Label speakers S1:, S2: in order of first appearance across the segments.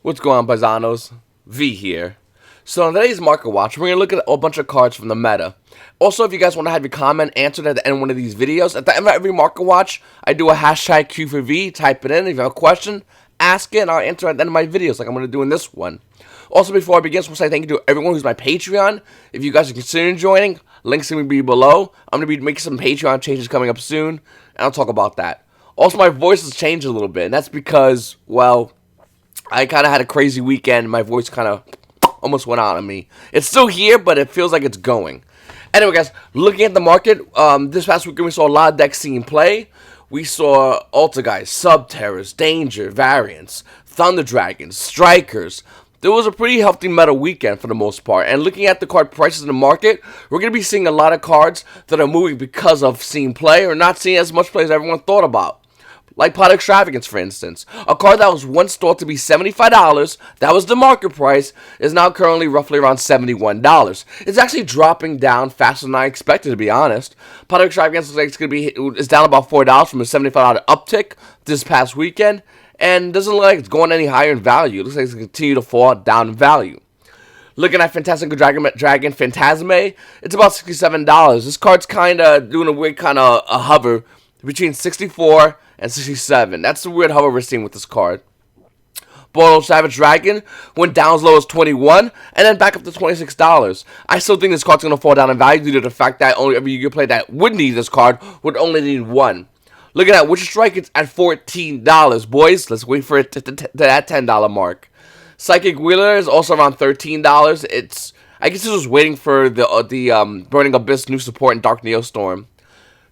S1: What's going on, paisanos? V here. So in today's Market Watch, we're going to look at a bunch of cards from the meta. Also, if you guys want to have your comment answered at the end of one of these videos, at the end of every Market Watch, I do a hashtag Q for V, type it in. If you have a question, ask it, and I'll answer at the end of my videos like I'm going to do in this one. Also, before I begin, I just want to say thank you to everyone who's my Patreon. If you guys are considering joining, links will be below. I'm going to be making some Patreon changes coming up soon, and I'll talk about that. Also, my voice has changed a little bit, and that's because, well, I kind of had a crazy weekend. My voice kind of almost went out on me. It's still here, but it feels like it's going. Anyway, guys, looking at the market, this past weekend we saw a lot of decks seeing play. We saw Alta guys, Subterrors, Danger, Variants, Thunder Dragons, Strikers. There was a pretty healthy meta weekend for the most part. And looking at the card prices in the market, we're going to be seeing a lot of cards that are moving because of seeing play or not seeing as much play as everyone thought about. Like Pot Extravagance, for instance. A card that was once thought to be $75, that was the market price, is now currently roughly around $71. It's actually dropping down faster than I expected, to be honest. Pot Extravagance looks like it's down about $4 from a $75 uptick this past weekend, and doesn't look like it's going any higher in value. It looks like it's going to continue to fall down in value. Looking at Fantastic Dragon Phantasme, it's about $67. This card's kind of doing a weird kind of a hover between 64 and 67. That's the weird hover we're seeing with this card. Boiled Savage Dragon went down as low as $21 and then back up to $26. I still think this card's going to fall down in value due to the fact that only every Yu-Gi-Oh player that would need this card would only need one. Looking at Witch Strike, it's at $14. Boys, let's wait for it to that $10 mark. Psychic Wheeler is also around $13. I guess this was waiting for the Burning Abyss new support in Dark Neostorm.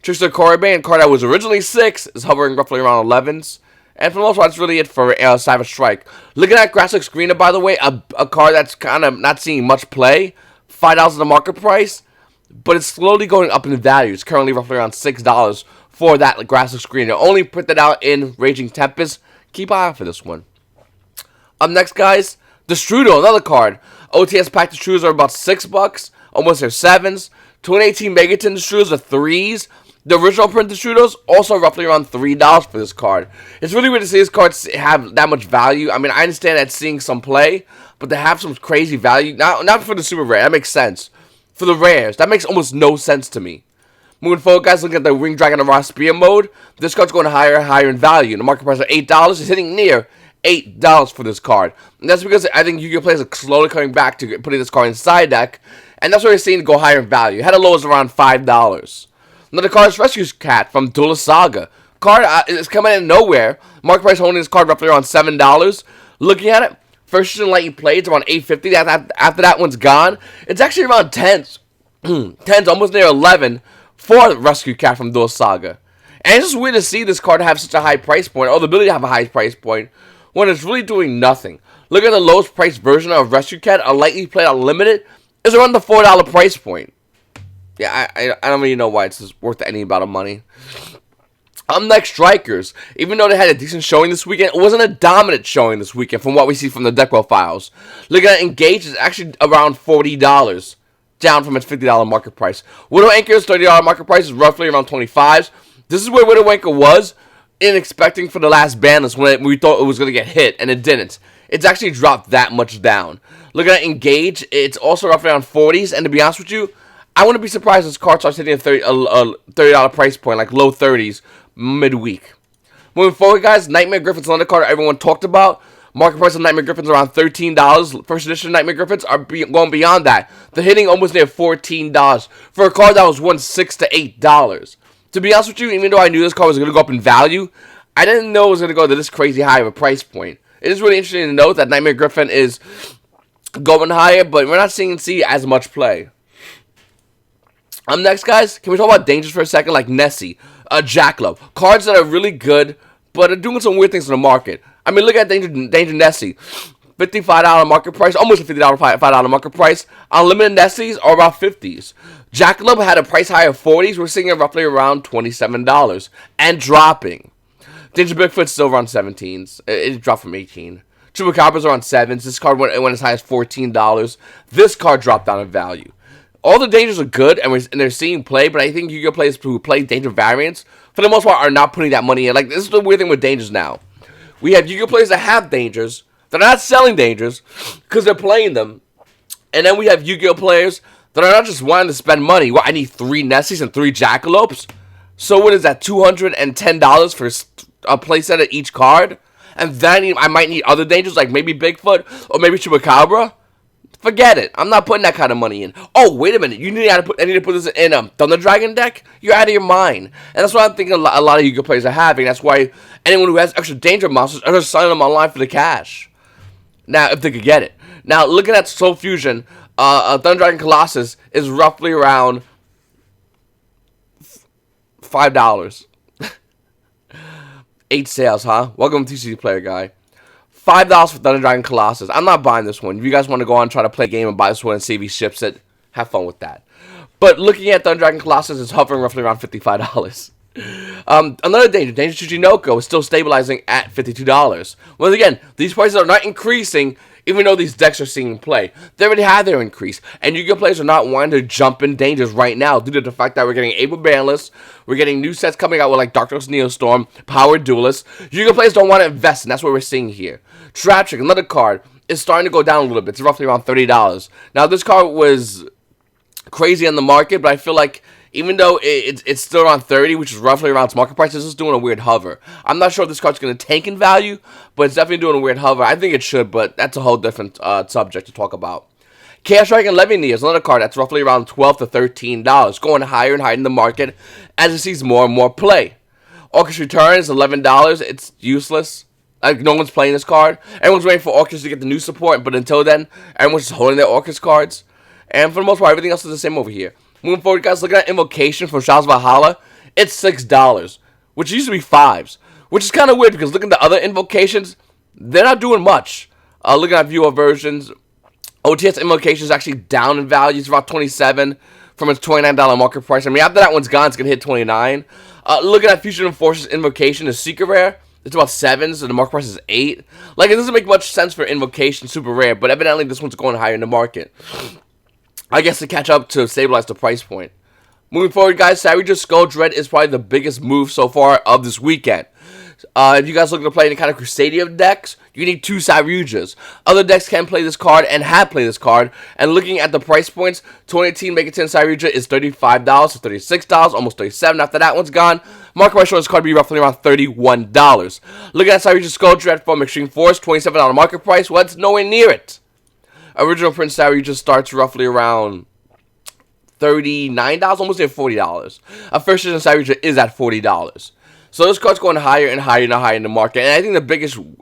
S1: Trickster Korriban, a card that was originally $6, is hovering roughly around 11s. And for the most part, that's really it for Savage Strike. Looking at Graphic Screener, by the way, a card that's kind of not seeing much play. $5 in the market price, but it's slowly going up in value. It's currently roughly around $6 for that Graphic Screener. Only printed out in Raging Tempest. Keep an eye out for this one. Up next, guys, Destrudo, another card. OTS pack Destrudos are about $6, almost their 7s. 2018 Megaton Destrudos are 3s. The original print Destrudos also roughly around $3 for this card. It's really weird to see these cards have that much value. I mean, I understand that seeing some play, but they have some crazy value. Not for the super rare, that makes sense. For the rares, that makes almost no sense to me. Moving forward, guys, looking at the Ring Dragon Raw Spear mode, this card's going higher and higher in value. The market price of $8 is hitting near $8 for this card. And that's because I think Yu-Gi-Oh players are slowly coming back to putting this card in side deck, and that's why we're seeing it go higher in value. It had a low as around $5. Another card is Rescue Cat from Duelist Saga. Card is coming in nowhere. Market price holding this card roughly around $7. Looking at it, first edition light you play, it's around $8.50. After that one's gone, it's actually around 10s. 10s, almost near 11 for Rescue Cat from Duelist Saga. And it's just weird to see this card have such a high price point, or the ability to have a high price point, when it's really doing nothing. Look at the lowest priced version of Rescue Cat, a lightly played unlimited, is around the $4 price point. Yeah, I don't really know why it's worth any amount of money. Next, Strikers. Even though they had a decent showing this weekend, it wasn't a dominant showing this weekend from what we see from the deck profiles. Looking at Engage, it's actually around $40, down from its $50 market price. Widow Anchor's $30 market price is roughly around $25. This is where Widow Anchor was in expecting for the last ban list when we thought it was going to get hit, and it didn't. It's actually dropped that much down. Looking at Engage, it's also roughly around 40s, and to be honest with you, I wouldn't be surprised if this card starts hitting a $30 price point, like low 30s, midweek. Moving forward, guys, Nightmare Griffin's another card everyone talked about. Market price of Nightmare Griffins around $13. First edition Nightmare Griffins are going beyond that. They're hitting almost near $14 for a card that was once $6 to $8. To be honest with you, even though I knew this card was going to go up in value, I didn't know it was going to go to this crazy high of a price point. It is really interesting to note that Nightmare Griffin is going higher, but we're not seeing as much play. Next, guys, can we talk about dangers for a second, like Nessie, Jackalope. Cards that are really good, but are doing some weird things in the market. I mean, look at Danger Nessie. $55 market price, almost a $50 $5 market price. Unlimited Nessies are about 50s. Jackalope had a price high of 40s. We're seeing it roughly around $27 and dropping. Danger Bigfoot's still around 17s. It dropped from 18. Chupacabras are on 7s. This card went as high as $14. This card dropped down in value. All the dangers are good, and they're seeing play, but I think Yu-Gi-Oh players who play danger variants, for the most part, are not putting that money in. Like, this is the weird thing with dangers now. We have Yu-Gi-Oh players that have dangers, They're not selling dangers because they're playing them. And then we have Yu-Gi-Oh players that are not just wanting to spend money. Well, I need 3 Nessies and 3 Jackalopes. So what is that, $210 for a playset of each card? And then I might need other dangers like maybe Bigfoot or maybe Chupacabra. Forget it. I'm not putting that kind of money in. Oh, wait a minute. I need to put this in a Thunder Dragon deck? You're out of your mind. And that's what I'm thinking a lot of Yu-Gi-Oh players are having. That's why anyone who has extra danger monsters are just selling them online for the cash. Now, if they could get it. Now, looking at Soul Fusion, Thunder Dragon Colossus is roughly around $5. 8 sales, huh? Welcome to TCG Player Guy. $5 for Thunder Dragon Colossus. I'm not buying this one. If you guys want to go on and try to play a game and buy this one and see if he ships it, have fun with that. But looking at Thunder Dragon Colossus, it's hovering roughly around $55. Another Danger Tsuchinoko is still stabilizing at $52. Once again, these prices are not increasing even though these decks are seeing play. They already had their increase, and Yu-Gi-Oh players are not wanting to jump in dangers right now due to the fact that we're getting Able Banless, we're getting new sets coming out with like Dark Darkness Neostorm, Power Duelist. Yu-Gi-Oh players don't want to invest, and that's what we're seeing here. Trap Trick, another card, is starting to go down a little bit. It's roughly around $30. Now, this card was crazy on the market, but I feel like even though it's still around 30, which is roughly around its market price, it's just doing a weird hover. I'm not sure if this card's going to tank in value, but it's definitely doing a weird hover. I think it should, but that's a whole different subject to talk about. Chaos Dragon Leviathan is another card that's roughly around $12 to $13, going higher and higher in the market as it sees more and more play. Orcus Return is $11. It's useless. Like, no one's playing this card. Everyone's waiting for Orcus to get the new support, but until then, everyone's just holding their Orcus cards. And for the most part, everything else is the same over here. Moving forward, guys, looking at Invocation from Shaw's Valhalla, it's $6, which used to be $5, which is kind of weird because looking at the other invocations, they're not doing much. Looking at viewer versions, OTS Invocation is actually down in value. It's about $27 from its $29 market price. I mean, after that one's gone, it's going to hit $29. Looking at Fusion Forces Invocation is Secret Rare. It's about $7, so the market price is $8. Like, it doesn't make much sense for Invocation Super Rare, but evidently this one's going higher in the market. I guess to catch up to stabilize the price point. Moving forward, guys, Saryuja Skull Dread is probably the biggest move so far of this weekend. If you guys looking to play any kind of Crusadia decks, you need 2 Saryujas. Other decks can play this card and have played this card. And looking at the price points, 2018 Megaton Saryuja is $35 to $36, almost $37 after that one's gone. Market price on this card be roughly around $31. Looking at Saryuja Skull Dread from Extreme Force, $27 market price. Well, it's nowhere near it. Original Prince Saryuja starts roughly around $39, almost near $40. A first edition Saryuja is at $40. So this card's going higher and higher and higher in the market. And I think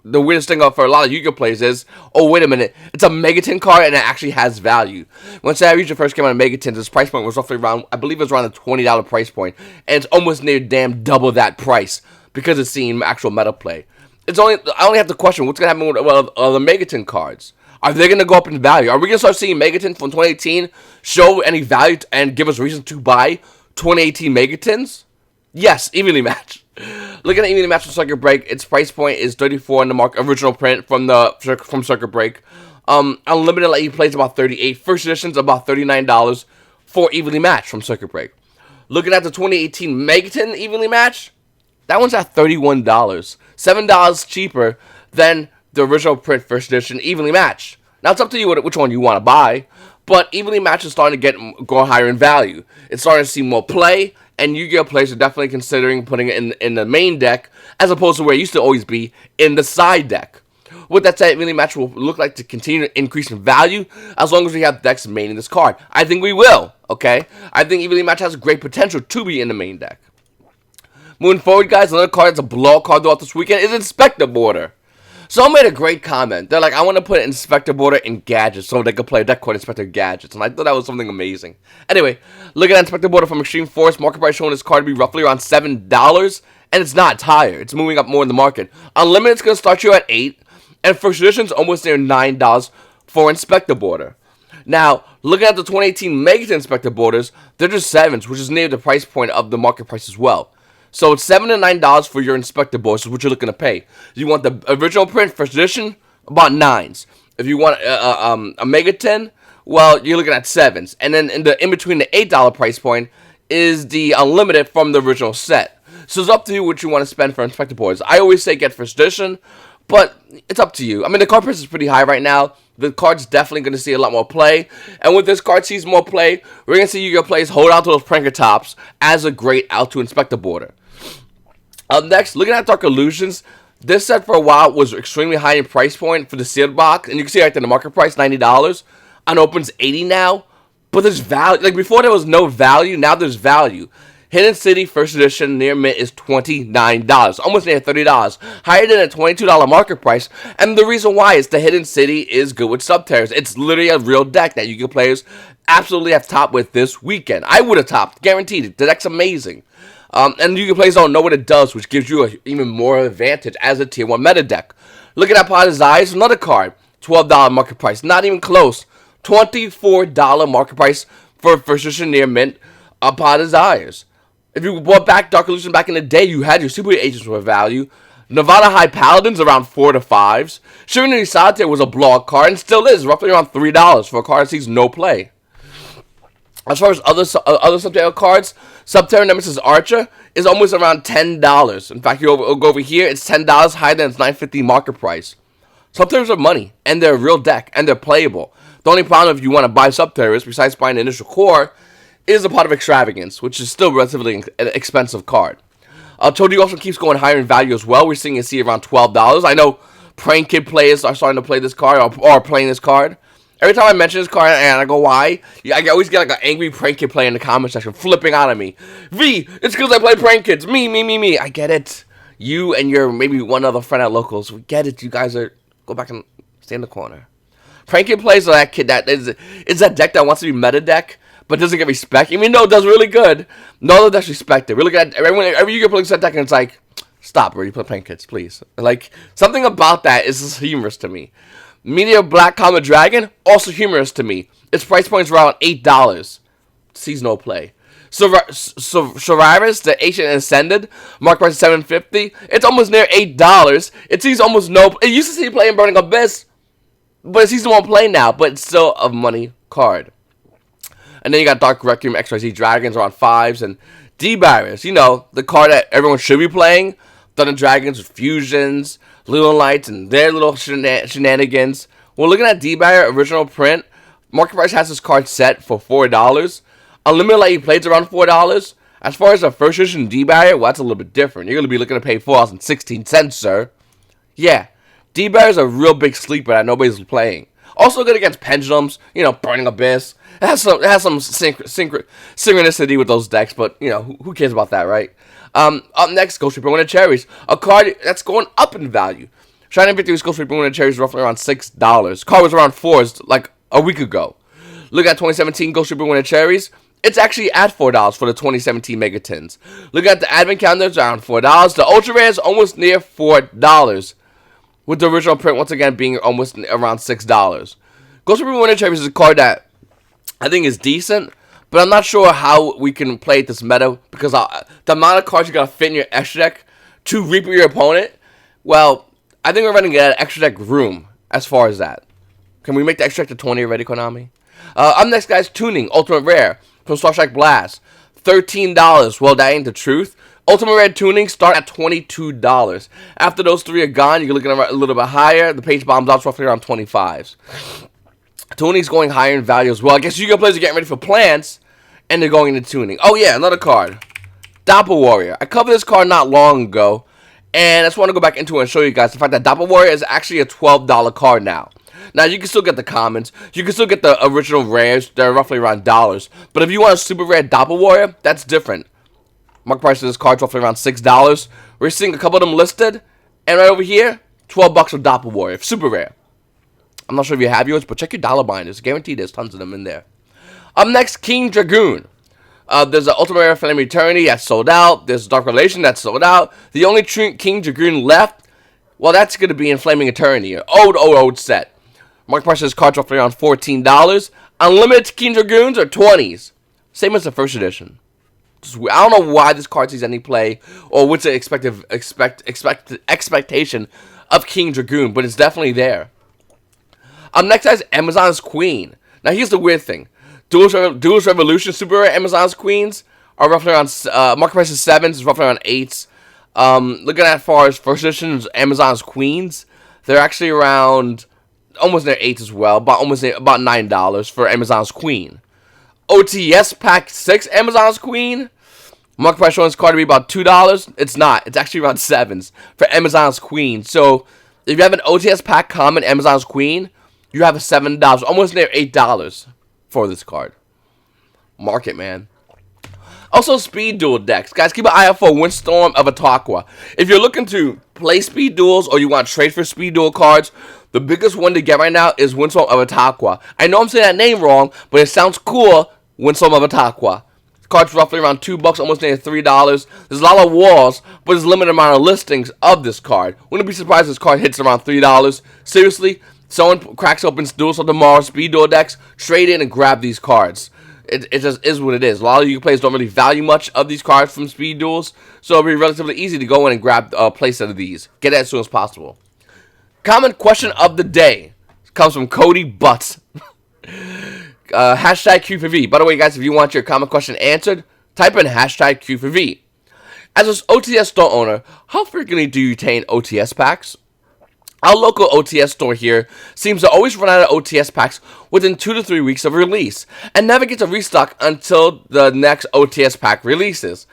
S1: the weirdest thing for a lot of Yu-Gi-Oh players is, oh, wait a minute, it's a Megaton card and it actually has value. When Saryuja first came out of Megaton, this price point was roughly around, I believe it was around a $20 price point. And it's almost near damn double that price because it's seeing actual meta play. I only have to question what's going to happen with the Megaton cards. Are they going to go up in value? Are we going to start seeing Megaton from 2018 show any value and give us reason to buy 2018 Megatons? Yes, evenly matched. Looking at evenly matched from Circuit Break, its price point is $34 in the original print from Circuit Break. Unlimited Lightning plays about $38. First edition's about $39 for evenly matched from Circuit Break. Looking at the 2018 Megaton evenly matched, that one's at $31. $7 cheaper than the original print first edition evenly matched. Now it's up to you which one you want to buy, but evenly matched is starting to go higher in value. It's starting to see more play, and Yu-Gi-Oh players are definitely considering putting it in the main deck as opposed to where it used to always be in the side deck. With that said, evenly matched will look like to continue to increase in value as long as we have decks maining this card. I think we will. Okay, I think evenly matched has great potential to be in the main deck. Moving forward, guys, another card that's a blowout card throughout this weekend is Inspector Border. Someone made a great comment. They're like, I want to put Inspector Border in Gadgets so they could play a deck called Inspector Gadgets. And I thought that was something amazing. Anyway, look at Inspector Border from Extreme Force. Market price showing this card to be roughly around $7. And it's not. It's higher. It's moving up more in the market. Unlimited's going to start you at $8. And first edition's almost near $9 for Inspector Border. Now, looking at the 2018 Megaton Inspector Borders, they're just 7s, which is near the price point of the market price as well. So it's $7 to $9 for your Inspector Boards, is what you're looking to pay. You want the original print, first edition, about 9s. If you want a Megaton, well, you're looking at 7s. And then in between the $8 price point is the Unlimited from the original set. So it's up to you what you want to spend for Inspector Boards. I always say get first edition, but it's up to you. I mean, the card price is pretty high right now. The card's definitely going to see a lot more play. And with this card sees more play, we're going to see Yu-Gi-Oh! Players hold out to those Pranker Tops as a great out to Inspector border. Up next, looking at Dark Illusions. This set for a while was extremely high in price point for the sealed box. And you can see right there, the market price, $90. Unopens $80 now. But there's value. Like before there was no value, now there's value. Hidden City First Edition near mint is $29, almost near $30, higher than a $22 market price. And the reason why is the Hidden City is good with Subterrors. It's literally a real deck that Yu-Gi-Oh! Players absolutely have topped with this weekend. I would have topped, guaranteed. The deck's amazing. And Yu-Gi-Oh! Players don't know what it does, which gives you even more advantage as a Tier 1 meta deck. Looking at Potter's Eyes, another card, $12 market price, not even close. $24 market price for First Edition near mint, Potter's Eyes. If you bought back Dark Illusion back in the day, you had your Super Agents for value. Nevada High Paladins around 4 to 5s. Shivanary Solitaire was a blowout card and still is, roughly around $3 for a card that sees no play. As far as other Subterra cards, Subterra Nemesis Archer is almost around $10. In fact, you go over here, it's $10 higher than its $9.50 market price. Subterras are money, and they're a real deck, and they're playable. The only problem if you want to buy Subterras, besides buying the initial core, is a Pot of Extravagance, which is still relatively an expensive card. Toadie also keeps going higher in value as well. We're seeing it see around $12. I know Prank Kid players are starting to play this card or are playing this card. Every time I mention this card and I go, why? I always get like an angry Prank Kid player in the comment section flipping out at me. V, it's because I play Prank Kids. Me. I get it. You and your maybe one other friend at locals. We get it. You guys are, go back and stay in the corner. Prank Kid plays that kid that is that deck that wants to be meta deck, but doesn't get respect. Even though it does really good, no one does respect it. We look at every Yu-Gi-Oh! Plays that deck and it's like, stop, where you play Prank Kids, please. Like, something about that is just humorous to me. Media Black Comet Dragon, also humorous to me. Its price point is around $8. Sees no play. Solaris, the Ancient Ascended, market price is $7.50. It's almost near $8. It sees almost no play. It used to see play in Burning Abyss, but it sees no play now, but it's still a money card. And then you got Dark Requiem XYZ Dragons around 5s, and D-Barriers, you know, the card that everyone should be playing. Thunder Dragons with fusions, Little Lights, and their little shenanigans. We're looking at D-Barrier original print. Market price has this card set for $4. Unlimited Light plays around $4. As far as the first edition D-Barrier, well, that's a little bit different. You're going to be looking to pay $4.16, sir. Yeah, D-Barrier is a real big sleeper that nobody's playing. Also good against Pendulums, you know, Burning Abyss. It has some synchronicity with those decks, but, you know, who cares about that, right? Up next, Ghost Reaper Winter Cherries. A card that's going up in value. Shining Victory's Ghost Reaper Winter Cherries is roughly around $6. Card was around $4 like a week ago. Look at 2017 Ghost Reaper Winter Cherries. It's actually at $4 for the 2017 Megatins. Look at the Advent Calendar, it's around $4. The Ultra Rare is almost near $4. With the original print, once again, being almost around $6. Ghost Reaper Winter Cherries is a card that I think is decent, but I'm not sure how we can play this meta, because the amount of cards you gotta fit in your extra deck to Reaper your opponent, well, I think we're running out of extra deck room as far as that. Can we make the extra deck to 20 already, Konami? Up next, guys, Tuning, Ultimate Rare, from Starstrike Blast. $13. Well, that ain't the truth. Ultimate Rare Tuning start at $22. After those three are gone, you're looking at a little bit higher. The page bombs out roughly around 25s. Tuning's going higher in value as well. I guess Yu-Gi-Oh! Players are getting ready for plants, and they're going into Tuning. Oh yeah, another card. Doppel Warrior. I covered this card not long ago, and I just want to go back into it and show you guys the fact that Doppel Warrior is actually a $12 card now. Now, you can still get the commons. You can still get the original rares. They're roughly around $. But if you want a super rare Doppel Warrior, that's different. Market price of this card is roughly around $6. We're seeing a couple of them listed. And right over here, $12 for Doppel Warrior. Super rare. I'm not sure if you have yours, but check your dollar binders. Guaranteed there's tons of them in there. Up next, King Dragoon. There's an Ultimate Rare Flame Eternity that's sold out. There's Dark Relation that's sold out. The only King Dragoon left, well, that's going to be in Flaming Eternity. Old set. Market price of this card roughly around $14. Unlimited King Dragoons are 20s. Same as the first edition. I don't know why this card sees any play, or what's the expectation of King Dragoon, but it's definitely there. Next is Amazon's Queen. Now here's the weird thing. Duelist Revolution Super Rare Amazon's Queens are roughly around, market price is 7s, is roughly around 8s. Looking at as far as first edition, Amazon's Queens, They're actually around almost near 8 as well, about $9 for Amazon's Queen. OTS Pack 6 Amazon's Queen. Market price on this card to be about $2. It's not. It's actually around 7s for Amazon's Queen. So if you have an OTS Pack common Amazon's Queen, you have a $7, almost near $8 for this card. Market, man. Also, speed duel decks. Guys, keep an eye out for Windstorm of Ataqua. If you're looking to play speed duels or you want to trade for speed duel cards, the biggest one to get right now is Windstorm of Ataqua. I know I'm saying that name wrong, but it sounds cool. Windstorm of Ataqua. The card's roughly around $2, almost near $3. There's a lot of walls, but there's a limited amount of listings of this card. Wouldn't be surprised if this card hits around $3. Seriously, someone cracks open duels tomorrow, speed duel decks, trade in and grab these cards. It just is what it is. A lot of you players don't really value much of these cards from speed duels, so it'll be relatively easy to go in and grab a playset of these. Get it as soon as possible. Common question of the day comes from Cody Butts. Hashtag Q for V. By the way, guys, if you want your common question answered, type in hashtag Q for V. As an OTS store owner, how frequently do you retain OTS packs? Our local OTS store here seems to always run out of OTS packs within 2 to 3 weeks of release, and never gets a restock until the next OTS pack releases.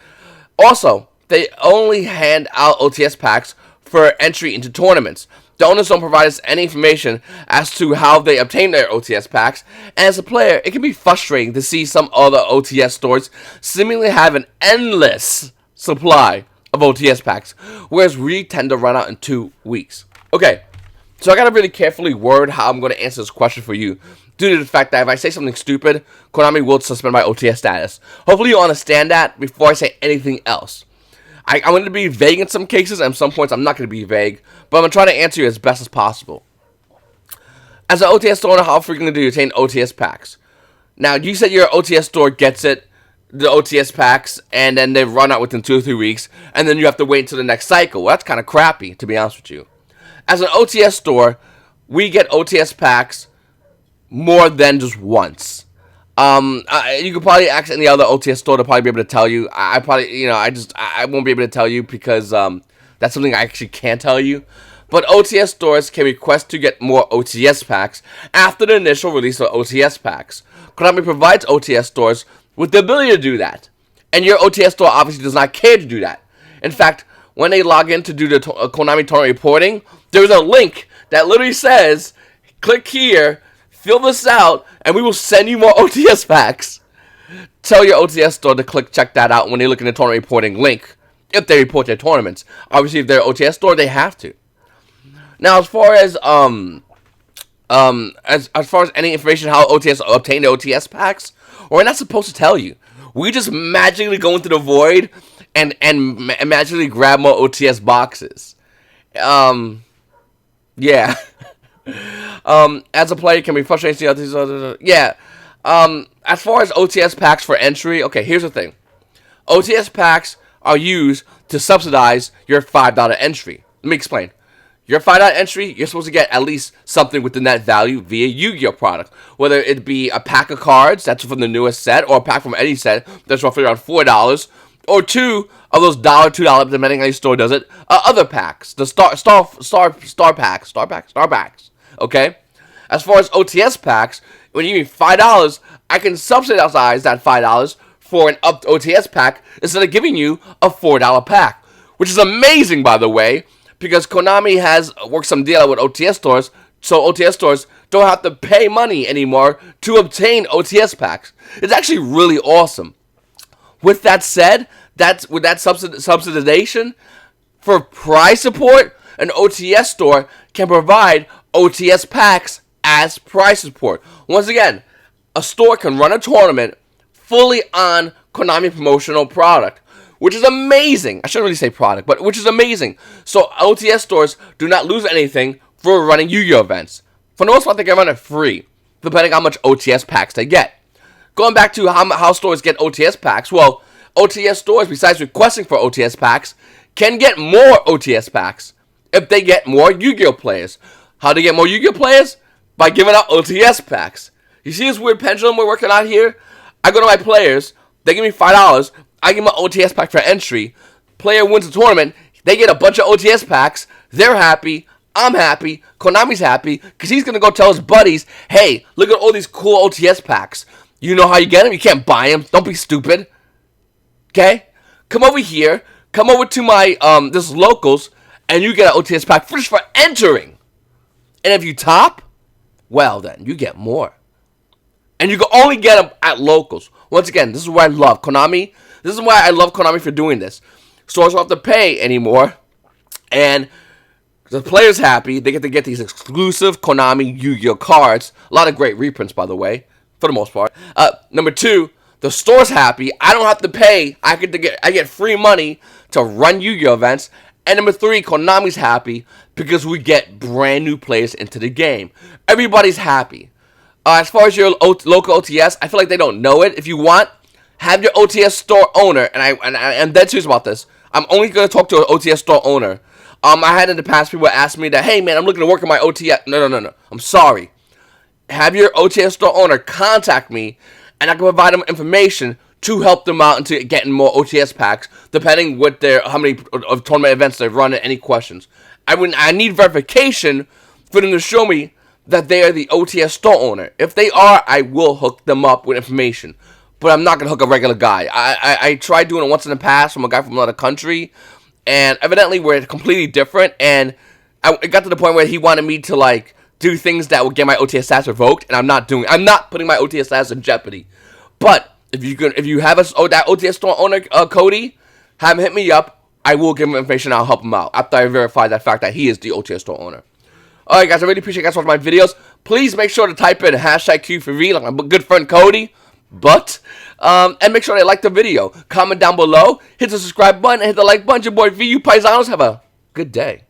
S1: Also, they only hand out OTS packs for entry into tournaments. The owners don't provide us any information as to how they obtain their OTS packs, and as a player, it can be frustrating to see some other OTS stores seemingly have an endless supply of OTS packs, whereas we tend to run out in 2 weeks. Okay, so I gotta really carefully word how I'm gonna answer this question for you, due to the fact that if I say something stupid, Konami will suspend my OTS status. Hopefully you understand that before I say anything else. I'm going to be vague in some cases, and some points I'm not going to be vague, but I'm going to try to answer you as best as possible. As an OTS store owner, how frequently do you obtain OTS packs? Now, you said your OTS store gets it, the OTS packs, and then they run out within 2 or 3 weeks, and then you have to wait until the next cycle. Well, that's kind of crappy, to be honest with you. As an OTS store, we get OTS packs more than just once. You could probably ask any other OTS store to probably be able to tell you. I won't be able to tell you because that's something I actually can't tell you. But OTS stores can request to get more OTS packs after the initial release of OTS packs. Konami provides OTS stores with the ability to do that, and your OTS store obviously does not care to do that. In fact, when they log in to do the Konami tournament reporting, there's a link that literally says, "Click here, fill this out, and we will send you more OTS packs." Tell your OTS store to check that out when they look in the tournament reporting link, if they report their tournaments. Obviously, if they're OTS store, they have to. Now, as far as any information how OTS obtain the OTS packs, we're not supposed to tell you. We just magically go into the void and magically grab more OTS boxes. Yeah. As a player, it can be frustrating. As far as OTS packs for entry, okay, here's the thing. OTS packs are used to subsidize your $5 entry. Let me explain. Your $5 entry, you're supposed to get at least something within that value via Yu-Gi-Oh product. Whether it be a pack of cards, that's from the newest set, or a pack from any set, that's roughly around $4, or 2 of those $2, depending on how your store does it, other packs, the star packs. Okay? As far as OTS packs, when you give me $5, I can subsidize that $5 for an up OTS pack instead of giving you a $4 pack, which is amazing, by the way, because Konami has worked some deal with OTS stores, so OTS stores don't have to pay money anymore to obtain OTS packs. It's actually really awesome. With that said, with that subsidization for prize support, an OTS store can provide OTS packs as prize support. Once again, a store can run a tournament fully on Konami promotional product, which is amazing. I shouldn't really say product, but which is amazing. So OTS stores do not lose anything for running Yu-Gi-Oh events. For the most part, they can run it free, depending on how much OTS packs they get. Going back to how stores get OTS packs, well, OTS stores, besides requesting for OTS packs, can get more OTS packs if they get more Yu-Gi-Oh players. How to get more Yu-Gi-Oh players? By giving out OTS packs. You see this weird pendulum we're working on here? I go to my players, they give me $5, I give them an OTS pack for entry, player wins the tournament, they get a bunch of OTS packs, they're happy, I'm happy. Konami's happy because he's going to go tell his buddies, hey, look at all these cool OTS packs. You know how you get them? You can't buy them. Don't be stupid. Okay? Come over here. Come over to my, this locals, and you get an OTS pack just for entering. And if you top, well then, you get more. And you can only get them at locals. Once again, this is what I love. Konami, this is why I love Konami for doing this. Stores don't have to pay anymore. And the player's happy. They get to get these exclusive Konami Yu-Gi-Oh cards. A lot of great reprints, by the way, for the most part. Number 2, the store's happy. I don't have to pay. I get free money to run Yu-Gi-Oh events. And number 3, Konami's happy because we get brand new players into the game. Everybody's happy. As far as your local OTS, I feel like they don't know it. If you want, have your OTS store owner, and I'm dead serious about this. I'm only going to talk to an OTS store owner. I had in the past people ask me that, hey man, I'm looking to work on my OTS. No. I'm sorry. Have your OTS store owner contact me, and I can provide them information to help them out into getting more OTS packs, depending what how many of tournament events they've run and any questions. I need verification for them to show me that they are the OTS store owner. If they are, I will hook them up with information. But I'm not going to hook a regular guy. I tried doing it once in the past from a guy from another country, and evidently we're completely different, and it got to the point where he wanted me to, like, do things that would get my OTS stats revoked, and I'm not putting my OTS stats in jeopardy. But if you have that OTS store owner, Cody, have him hit me up. I will give him information. I'll help him out after I verify that fact that he is the OTS store owner. Alright guys, I really appreciate you guys watching my videos. Please make sure to type in hashtag Q4V like my good friend Cody. And make sure to like the video. Comment down below. Hit the subscribe button and hit the like button. Your boy V, you paisanos. Have a good day.